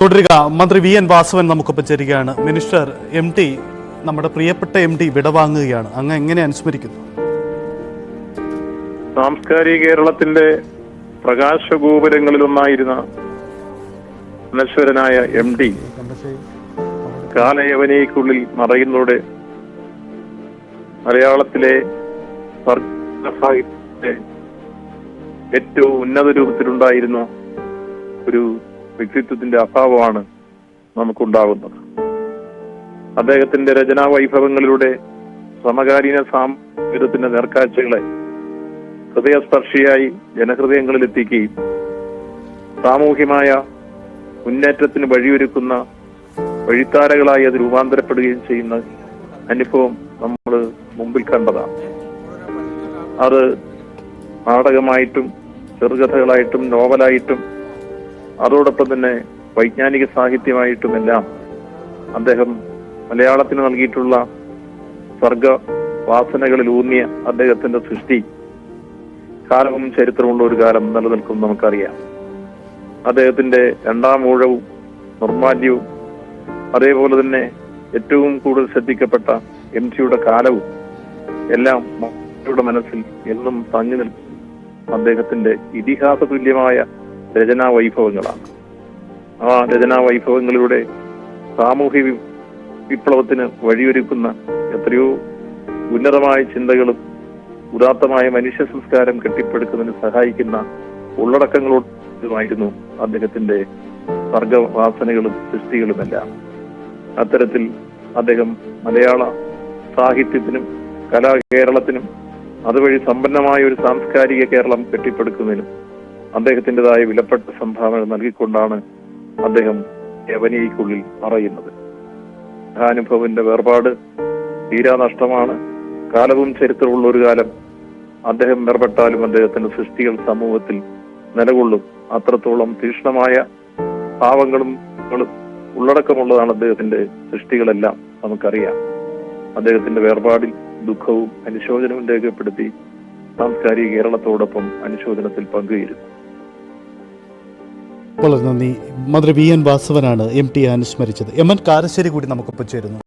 തുടരുക. മന്ത്രി V N Vasavan നമുക്കൊപ്പം ചേരുകയാണ്. മിനിസ്റ്റർ, MT, നമ്മുടെ പ്രിയപ്പെട്ട MT വിടവാങ്ങുകയാണ്. അങ്ങ് എങ്ങനെ അനുസ്മരിക്കുന്നു? സാംസ്കാരിക കേരളത്തിന്റെ പ്രകാശഗോപുരങ്ങളിലൊന്നായിരുന്ന അനശ്വരനായ MT കാലയവനിക്കുള്ളിൽ മറയുന്നതോടെ മലയാളത്തിലെ സാഹിത്യത്തിലെ ഏറ്റവും ഉന്നത രൂപത്തിലുണ്ടായിരുന്ന ഒരു വ്യക്തിത്വത്തിന്റെ അഭാവമാണ് നമുക്കുണ്ടാകുന്നത്. അദ്ദേഹത്തിന്റെ രചനാ വൈഭവങ്ങളിലൂടെ സമകാലീന സാംസ്കാരികത്തിന്റെ നേർക്കാഴ്ചകളെ ഹൃദയസ്പർശിയായി ജനഹൃദയങ്ങളിൽ എത്തിക്കുകയും സാമൂഹ്യമായ മുന്നേറ്റത്തിന് വഴിയൊരുക്കുന്ന വഴിത്താരകളായി അത് രൂപാന്തരപ്പെടുകയും ചെയ്യുന്ന അനുഭവം നമ്മൾ മുമ്പിൽ കണ്ടതാണ്. അത് നാടകമായിട്ടും ചെറുകഥകളായിട്ടും നോവലായിട്ടും അതോടൊപ്പം തന്നെ വൈജ്ഞാനിക സാഹിത്യമായിട്ടുമെല്ലാം അദ്ദേഹം മലയാളത്തിന് നൽകിയിട്ടുള്ള സർഗവാസനകളിൽ ഊന്നിയ അദ്ദേഹത്തിന്റെ സൃഷ്ടി കാലവും ചരിത്രമുള്ള ഒരു കാലം നിലനിൽക്കും നമുക്കറിയാം. അദ്ദേഹത്തിന്റെ രണ്ടാം ഊഴവും നിർമാല്യവും അതേപോലെ തന്നെ ഏറ്റവും കൂടുതൽ ശ്രദ്ധിക്കപ്പെട്ട MTയുടെ കാലവും എല്ലാം മനുഷ്യരുടെ മനസ്സിൽ എന്നും തങ്ങി നിൽക്കും അദ്ദേഹത്തിന്റെ ഇതിഹാസ തുല്യമായ രചനാ വൈഭവങ്ങളാണ്. ആ രചനാ വൈഭവങ്ങളിലൂടെ സാമൂഹ്യ വിപ്ലവത്തിന് വഴിയൊരുക്കുന്ന എത്രയോ ഉന്നതമായ ചിന്തകളും ഉദാത്തമായ മനുഷ്യ സംസ്കാരം കെട്ടിപ്പടുക്കുന്നതിന് സഹായിക്കുന്ന ഉള്ളടക്കങ്ങളോടുമായിരുന്നു അദ്ദേഹത്തിന്റെ സർഗവാസനകളും സൃഷ്ടികളുമെല്ലാം. അത്തരത്തിൽ അദ്ദേഹം മലയാള സാഹിത്യത്തിനും കലാകേരളത്തിനും അതുവഴി സമ്പന്നമായ ഒരു സാംസ്കാരിക കേരളം കെട്ടിപ്പടുക്കുന്നതിനും അദ്ദേഹത്തിൻ്റെതായ വിലപ്പെട്ട സംഭാവന നൽകിക്കൊണ്ടാണ് അദ്ദേഹം യവനിക്കുള്ളിൽ മറയുന്നത്. അനുഭവന്റെ വേർപാട് തീരാനഷ്ടമാണ്. കാലവും ചരിത്രമുള്ള ഒരു കാലം അദ്ദേഹം വേർപെട്ടാലും അദ്ദേഹത്തിന്റെ സൃഷ്ടികൾ സമൂഹത്തിൽ നിലകൊള്ളും. അത്രത്തോളം തീക്ഷ്ണമായ ഭാവങ്ങളും ഉള്ളടക്കമുള്ളതാണ് അദ്ദേഹത്തിന്റെ സൃഷ്ടികളെല്ലാം നമുക്കറിയാം. അദ്ദേഹത്തിന്റെ വേർപാടിൽ ദുഃഖവും അനുശോചനവും രേഖപ്പെടുത്തി സാംസ്കാരിക കേരളത്തോടൊപ്പം അനുശോചനത്തിൽ പങ്കുചേരുന്നു. വളരെ നന്ദി. മന്ത്രി വി എൻ വാസവനാണ് MT അനുസ്മരിച്ചത്. MN കാരശ്ശേരി കൂടി നമുക്കൊപ്പം ചേരുന്നു.